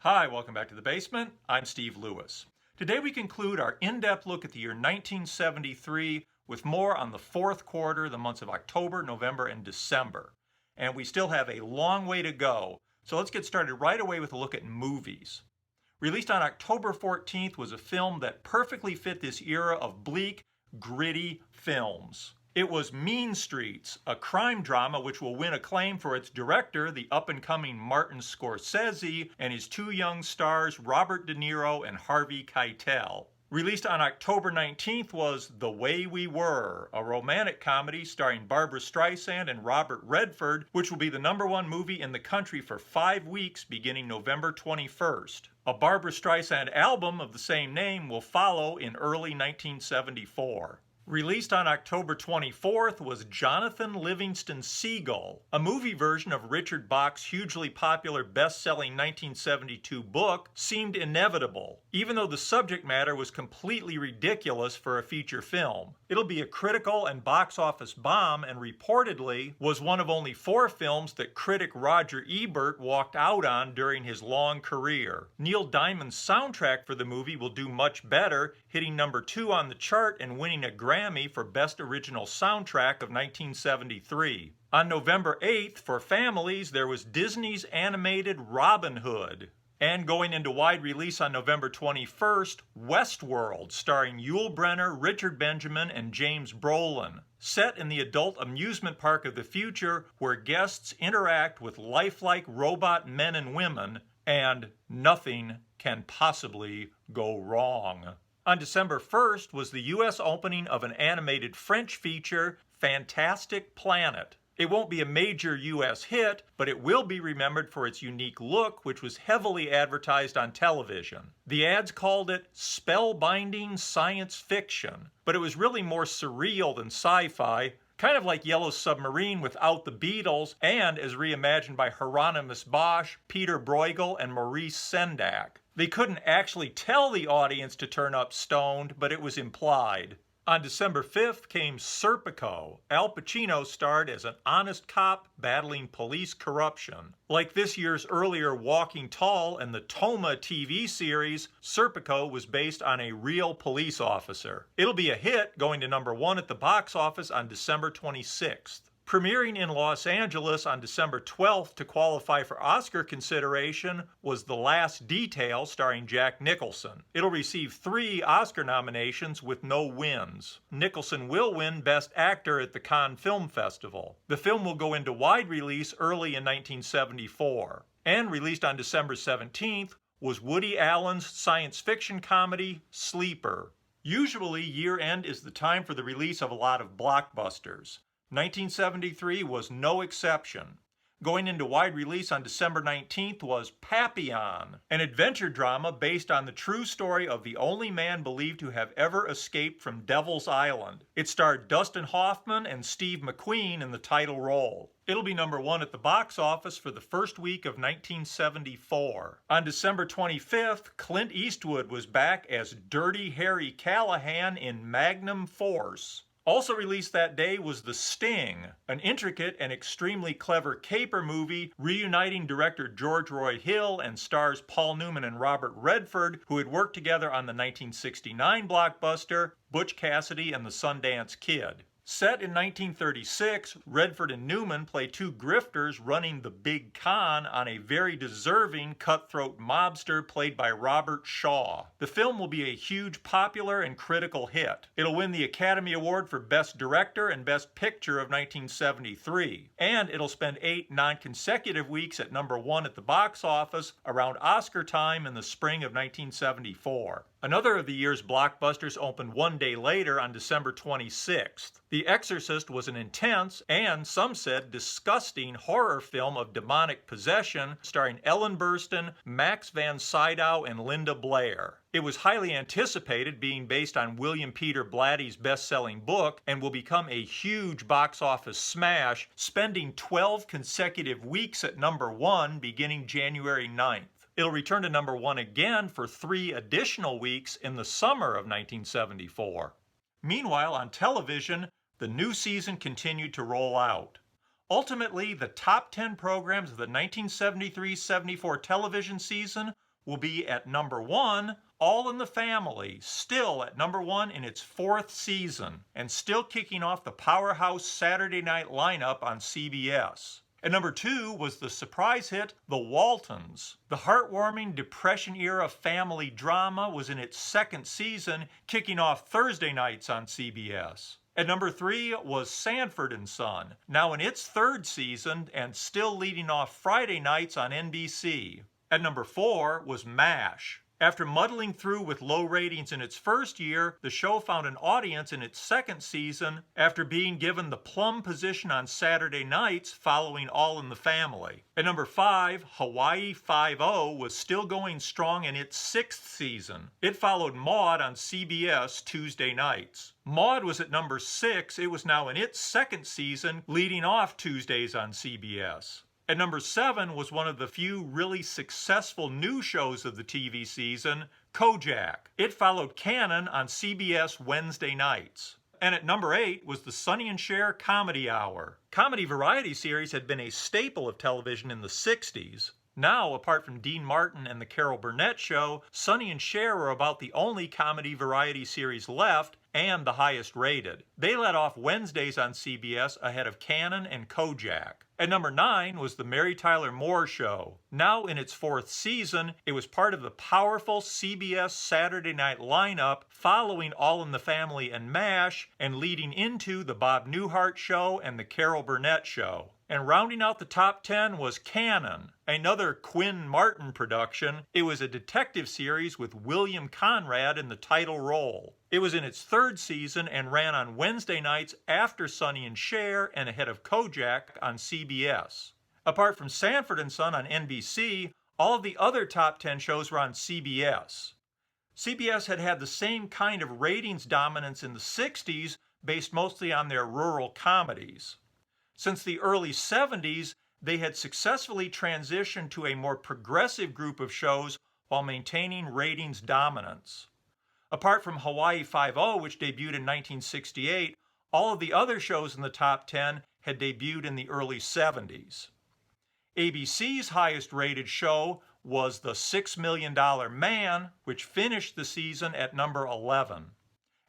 Hi, welcome back to the basement. I'm Steve Lewis. Today we conclude our in-depth look at the year 1973 with more on the fourth quarter, the months of October, November, and December. And we still have a long way to go, so let's get started right away with a look at movies. Released on October 14th was a film that perfectly fit this era of bleak, gritty films. It was Mean Streets, a crime drama which will win acclaim for its director, the up-and-coming Martin Scorsese, and his two young stars, Robert De Niro and Harvey Keitel. Released on October 19th was The Way We Were, a romantic comedy starring Barbra Streisand and Robert Redford, which will be the #1 movie in the country for 5 weeks beginning November 21st. A Barbra Streisand album of the same name will follow in early 1974. Released on October 24th was Jonathan Livingston Seagull, a movie version of Richard Bach's hugely popular best-selling 1972 book, seemed inevitable, even though the subject matter was completely ridiculous for a feature film. It'll be a critical and box office bomb and reportedly was one of only 4 films that critic Roger Ebert walked out on during his long career. Neil Diamond's soundtrack for the movie will do much better, hitting #2 on the chart and winning a Grammy for Best Original Soundtrack of 1973. On November 8th, for families, there was Disney's animated Robin Hood. And going into wide release on November 21st, Westworld, starring Yul Brynner, Richard Benjamin, and James Brolin. Set in the adult amusement park of the future, where guests interact with lifelike robot men and women, and nothing can possibly go wrong. On December 1st was the U.S. opening of an animated French feature, Fantastic Planet. It won't be a major U.S. hit, but it will be remembered for its unique look, which was heavily advertised on television. The ads called it spellbinding science fiction, but it was really more surreal than sci-fi, kind of like Yellow Submarine without the Beatles, and as reimagined by Hieronymus Bosch, Peter Bruegel, and Maurice Sendak. They couldn't actually tell the audience to turn up stoned, but it was implied. On December 5th came Serpico. Al Pacino starred as an honest cop battling police corruption. Like this year's earlier Walking Tall and the Toma TV series, Serpico was based on a real police officer. It'll be a hit, going to #1 at the box office on December 26th. Premiering in Los Angeles on December 12th to qualify for Oscar consideration was The Last Detail, starring Jack Nicholson. It'll receive 3 Oscar nominations with no wins. Nicholson will win Best Actor at the Cannes Film Festival. The film will go into wide release early in 1974. And released on December 17th was Woody Allen's science fiction comedy, Sleeper. Usually, year-end is the time for the release of a lot of blockbusters. 1973 was no exception. Going into wide release on December 19th was Papillion, an adventure drama based on the true story of the only man believed to have ever escaped from Devil's Island. It starred Dustin Hoffman and Steve McQueen in the title role. It'll be #1 at the box office for the first week of 1974. On December 25th, Clint Eastwood was back as Dirty Harry Callahan in Magnum Force. Also released that day was The Sting, an intricate and extremely clever caper movie reuniting director George Roy Hill and stars Paul Newman and Robert Redford, who had worked together on the 1969 blockbuster Butch Cassidy and the Sundance Kid. Set in 1936, Redford and Newman play 2 grifters running the Big Con on a very deserving cutthroat mobster played by Robert Shaw. The film will be a huge popular and critical hit. It'll win the Academy Award for Best Director and Best Picture of 1973. And it'll spend 8 non-consecutive weeks at #1 at the box office around Oscar time in the spring of 1974. Another of the year's blockbusters opened 1 day later on December 26th. The Exorcist was an intense, and some said disgusting, horror film of demonic possession starring Ellen Burstyn, Max von Sydow, and Linda Blair. It was highly anticipated, being based on William Peter Blatty's best-selling book, and will become a huge box office smash, spending 12 consecutive weeks at #1 beginning January 9th. It'll return to #1 again for 3 additional weeks in the summer of 1974. Meanwhile, on television, the new season continued to roll out. Ultimately, the top 10 programs of the 1973-74 television season will be at number 1, All in the Family, still at number 1 in its 4th season, and still kicking off the powerhouse Saturday night lineup on CBS. At number 2 was the surprise hit, The Waltons. The heartwarming Depression-era family drama was in its 2nd season, kicking off Thursday nights on CBS. At number 3 was Sanford & Son, now in its 3rd season and still leading off Friday nights on NBC. At number 4 was MASH. After muddling through with low ratings in its first year, the show found an audience in its 2nd season after being given the plum position on Saturday nights following All in the Family. At number 5, Hawaii Five-0 was still going strong in its 6th season. It followed Maude on CBS Tuesday nights. Maude was at number 6. It was now in its 2nd season, leading off Tuesdays on CBS. At number 7 was one of the few really successful new shows of the TV season, Kojak. It followed Canon on CBS Wednesday nights. And at number 8 was the Sonny and Cher Comedy Hour. Comedy variety series had been a staple of television in the 60s. Now, apart from Dean Martin and the Carol Burnett Show, Sonny and Cher are about the only comedy variety series left and the highest rated. They led off Wednesdays on CBS ahead of Canon and Kojak. At number 9 was the Mary Tyler Moore Show. Now in its 4th season, it was part of the powerful CBS Saturday night lineup following All in the Family and MASH and leading into the Bob Newhart Show and the Carol Burnett Show. And rounding out the top 10 was Canon, another Quinn Martin production. It was a detective series with William Conrad in the title role. It was in its 3rd season and ran on Wednesday nights after Sonny and Cher and ahead of Kojak on CBS. Apart from Sanford & Son on NBC, all of the other top 10 shows were on CBS. CBS had the same kind of ratings dominance in the 60s, based mostly on their rural comedies. Since the early 70s, they had successfully transitioned to a more progressive group of shows while maintaining ratings dominance. Apart from Hawaii Five-0, which debuted in 1968, all of the other shows in the top 10 had debuted in the early 70s. ABC's highest rated show was The $6 Million Man, which finished the season at number 11.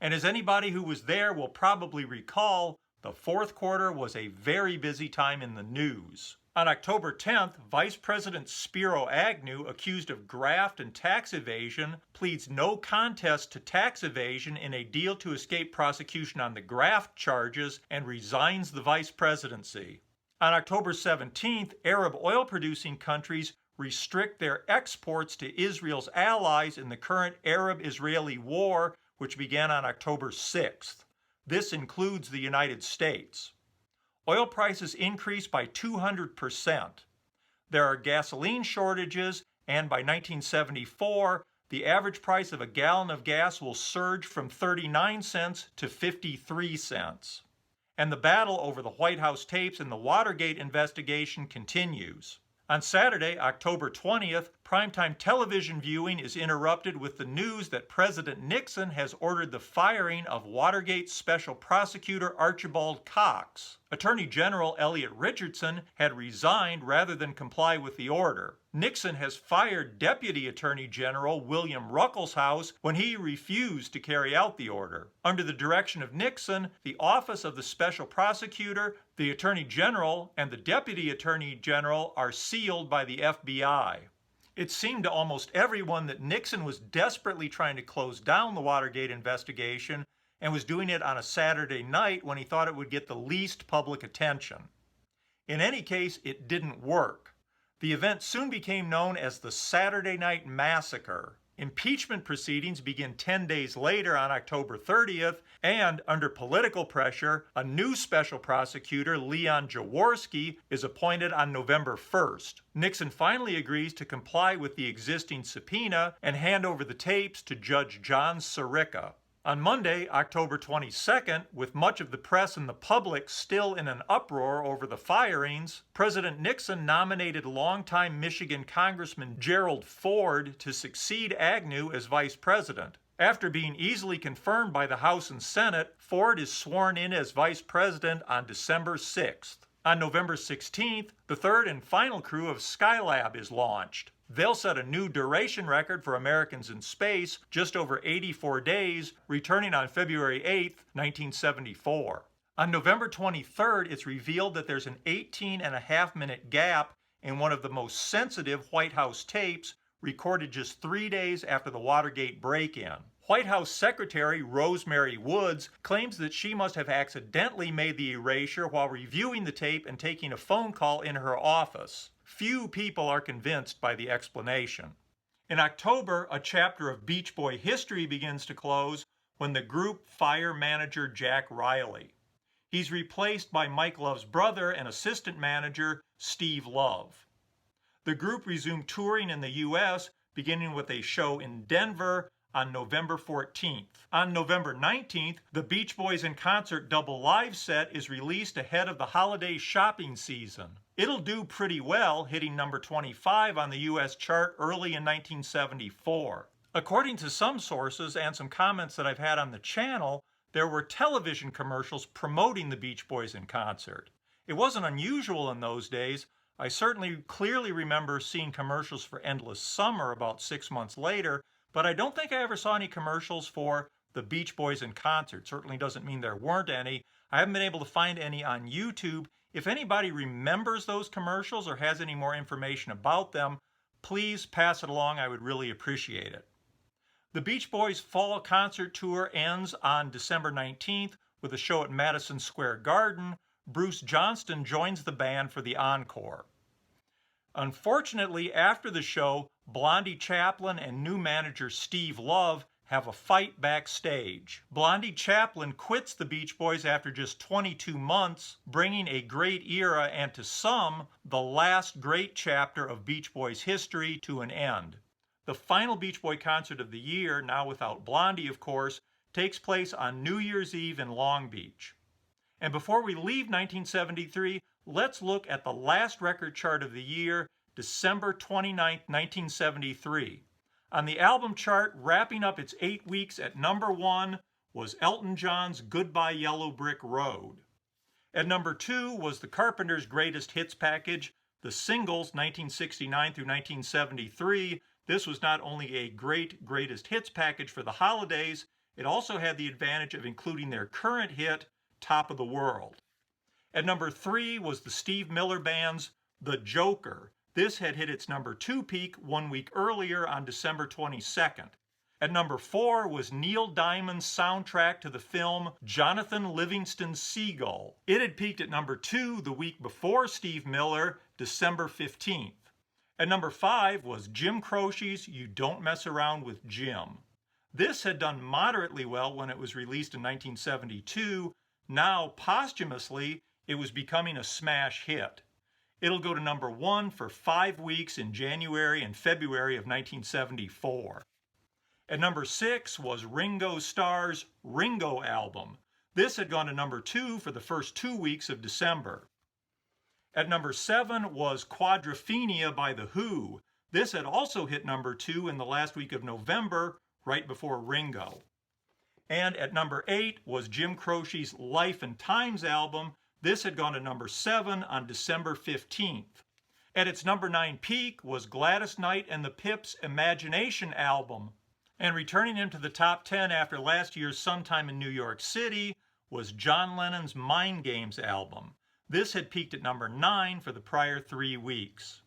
And as anybody who was there will probably recall, the 4th quarter was a very busy time in the news. On October 10th, Vice President Spiro Agnew, accused of graft and tax evasion, pleads no contest to tax evasion in a deal to escape prosecution on the graft charges and resigns the vice presidency. On October 17th, Arab oil-producing countries restrict their exports to Israel's allies in the current Arab-Israeli war, which began on October 6th. This includes the United States. Oil prices increased by 200%. There are gasoline shortages, and by 1974, the average price of a gallon of gas will surge from 39 cents to 53 cents. And the battle over the White House tapes and the Watergate investigation continues. On Saturday, October 20th, primetime television viewing is interrupted with the news that President Nixon has ordered the firing of Watergate Special Prosecutor Archibald Cox. Attorney General Elliot Richardson had resigned rather than comply with the order. Nixon has fired Deputy Attorney General William Ruckelshaus when he refused to carry out the order. Under the direction of Nixon, the office of the Special Prosecutor, the Attorney General, and the Deputy Attorney General are sealed by the FBI. It seemed to almost everyone that Nixon was desperately trying to close down the Watergate investigation and was doing it on a Saturday night when he thought it would get the least public attention. In any case, it didn't work. The event soon became known as the Saturday Night Massacre. Impeachment proceedings begin 10 days later on October 30th, and under political pressure, a new special prosecutor, Leon Jaworski, is appointed on November 1st. Nixon finally agrees to comply with the existing subpoena and hand over the tapes to Judge John Serpico. On Monday, October 22nd, with much of the press and the public still in an uproar over the firings, President Nixon nominated longtime Michigan Congressman Gerald Ford to succeed Agnew as vice president. After being easily confirmed by the House and Senate, Ford is sworn in as vice president on December 6th. On November 16th, the third and final crew of Skylab is launched. They'll set a new duration record for Americans in space, just over 84 days, returning on February 8, 1974. On November 23rd, it's revealed that there's an 18.5-minute gap in one of the most sensitive White House tapes, recorded just 3 days after the Watergate break-in. White House Secretary Rosemary Woods claims that she must have accidentally made the erasure while reviewing the tape and taking a phone call in her office. Few people are convinced by the explanation. In October, a chapter of Beach Boy history begins to close when the group fire manager Jack Riley. He's replaced by Mike Love's brother and assistant manager Steve Love. The group resumed touring in the U.S., beginning with a show in Denver on November 14th. On November 19th, the Beach Boys in Concert double live set is released ahead of the holiday shopping season. It'll do pretty well, hitting number 25 on the U.S. chart early in 1974. According to some sources and some comments that I've had on the channel, there were television commercials promoting the Beach Boys in Concert. It wasn't unusual in those days. I certainly clearly remember seeing commercials for Endless Summer about 6 months later, but I don't think I ever saw any commercials for the Beach Boys in Concert. Certainly doesn't mean there weren't any. I haven't been able to find any on YouTube. If anybody remembers those commercials or has any more information about them, please pass it along. I would really appreciate it. The Beach Boys Fall Concert Tour ends on December 19th with a show at Madison Square Garden. Bruce Johnston joins the band for the encore. Unfortunately, after the show, Blondie Chaplin and new manager Steve Love have a fight backstage. Blondie Chaplin quits the Beach Boys after just 22 months, bringing a great era and to some, the last great chapter of Beach Boys history to an end. The final Beach Boy concert of the year, now without Blondie of course, takes place on New Year's Eve in Long Beach. And before we leave 1973, let's look at the last record chart of the year, December 29, 1973. On the album chart, wrapping up its 8 weeks at number 1, was Elton John's Goodbye Yellow Brick Road. At number 2 was the Carpenters' Greatest Hits package, the singles 1969 through 1973. This was not only a great greatest hits package for the holidays, it also had the advantage of including their current hit, Top of the World. At number 3 was the Steve Miller Band's The Joker. This had hit its number 2 peak 1 week earlier on December 22nd. At number 4 was Neil Diamond's soundtrack to the film Jonathan Livingston Seagull. It had peaked at number 2 the week before Steve Miller, December 15th. At number 5 was Jim Croce's You Don't Mess Around with Jim. This had done moderately well when it was released in 1972. Now, posthumously, it was becoming a smash hit. It'll go to number 1 for 5 weeks in January and February of 1974. At number 6 was Ringo Starr's Ringo album. This had gone to number 2 for the first 2 weeks of December. At number 7 was Quadrophenia by The Who. This had also hit number 2 in the last week of November, right before Ringo. And at number 8 was Jim Croce's Life and Times album. This had gone to number 7 on December 15th. At its number 9 peak was Gladys Knight and the Pips' Imagination album. And returning into the top 10 after last year's Sometime in New York City was John Lennon's Mind Games album. This had peaked at number 9 for the prior 3 weeks.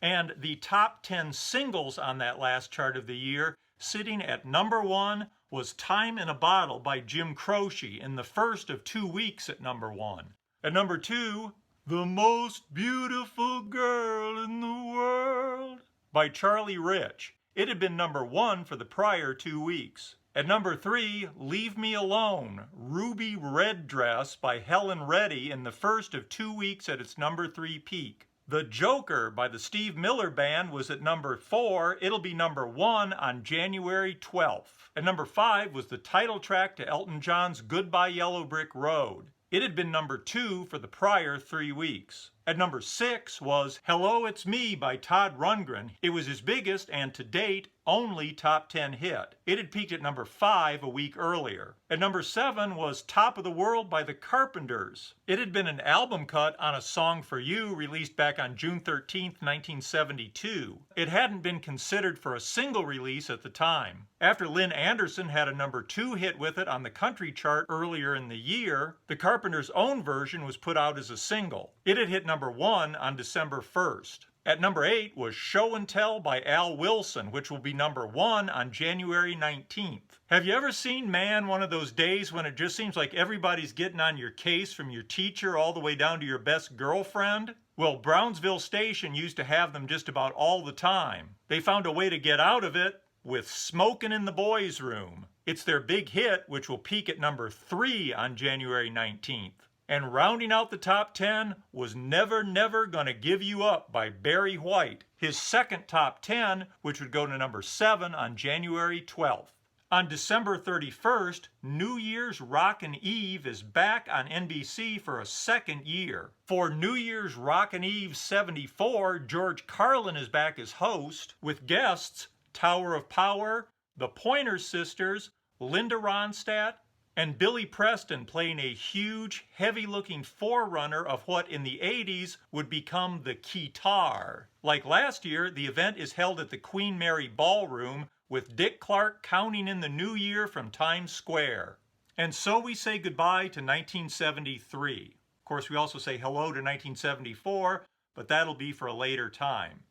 And the top 10 singles on that last chart of the year, sitting at number 1, was Time in a Bottle by Jim Croce in the first of 2 weeks at number 1. At number 2, The Most Beautiful Girl in the World by Charlie Rich. It had been number 1 for the prior 2 weeks. At number 3, Leave Me Alone, Ruby Red Dress by Helen Reddy in the first of 2 weeks at its number 3 peak. The Joker by the Steve Miller Band was at number 4. It'll be number 1 on January 12th. At number 5 was the title track to Elton John's Goodbye Yellow Brick Road. It had been number 2 for the prior 3 weeks. At number 6 was Hello, It's Me by Todd Rundgren. It was his biggest and to date only top 10 hit. It had peaked at number 5 a week earlier. At number 7 was Top of the World by the Carpenters. It had been an album cut on A Song for You released back on June 13, 1972. It hadn't been considered for a single release at the time. After Lynn Anderson had a number 2 hit with it on the country chart earlier in the year, the Carpenters' own version was put out as a single. It had hit number 1 on December 1st. At number 8 was Show and Tell by Al Wilson, which will be number 1 on January 19th. Have you ever seen, man, one of those days when it just seems like everybody's getting on your case from your teacher all the way down to your best girlfriend? Well, Brownsville Station used to have them just about all the time. They found a way to get out of it with Smokin' in the Boys' Room. It's their big hit, which will peak at number 3 on January 19th. And rounding out the top 10 was Never Never Gonna Give You Up by Barry White, his second top 10, which would go to number 7 on January 12th. On December 31st, New Year's Rockin' Eve is back on NBC for a second year. For New Year's Rockin' Eve 74, George Carlin is back as host, with guests Tower of Power, the Pointer Sisters, Linda Ronstadt, and Billy Preston playing a huge, heavy-looking forerunner of what in the 80s would become the Keytar. Like last year, the event is held at the Queen Mary Ballroom, with Dick Clark counting in the new year from Times Square. And so we say goodbye to 1973. Of course, we also say hello to 1974, but that'll be for a later time.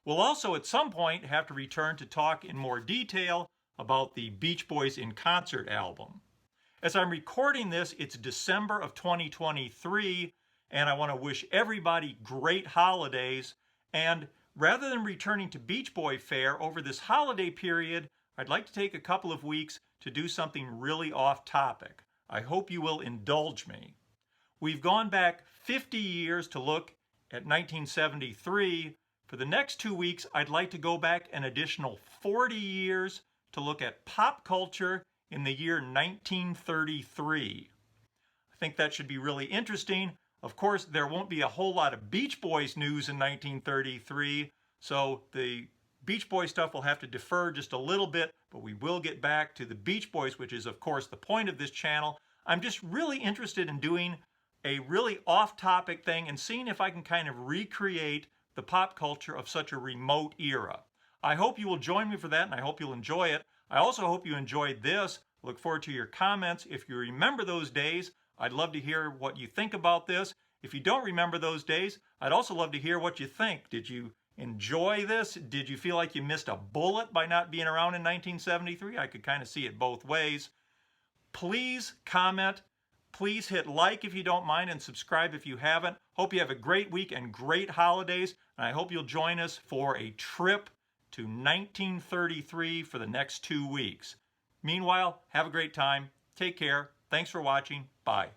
We'll also at some point have to return to talk in more detail about the Beach Boys in Concert album. As I'm recording this, it's December of 2023, and I want to wish everybody great holidays. And rather than returning to Beach Boy fare over this holiday period, I'd like to take a couple of weeks to do something really off topic. I hope you will indulge me. We've gone back 50 years to look at 1973. For the next 2 weeks, I'd like to go back an additional 40 years to look at pop culture in the year 1933. I think that should be really interesting. Of course, there won't be a whole lot of Beach Boys news in 1933, so the Beach Boys stuff will have to defer just a little bit, but we will get back to the Beach Boys, which is, of course, the point of this channel. I'm just really interested in doing a really off-topic thing and seeing if I can kind of recreate the pop culture of such a remote era. I hope you will join me for that, and I hope you'll enjoy it. I also hope you enjoyed this. Look forward to your comments. If you remember those days, I'd love to hear what you think about this. If you don't remember those days, I'd also love to hear what you think. Did you enjoy this? Did you feel like you missed a bullet by not being around in 1973? I could kind of see it both ways. Please comment. Please hit like if you don't mind and subscribe if you haven't. Hope you have a great week and great holidays. And I hope you'll join us for a trip to 1933 for the next 2 weeks. Meanwhile, have a great time. Take care. Thanks for watching. Bye.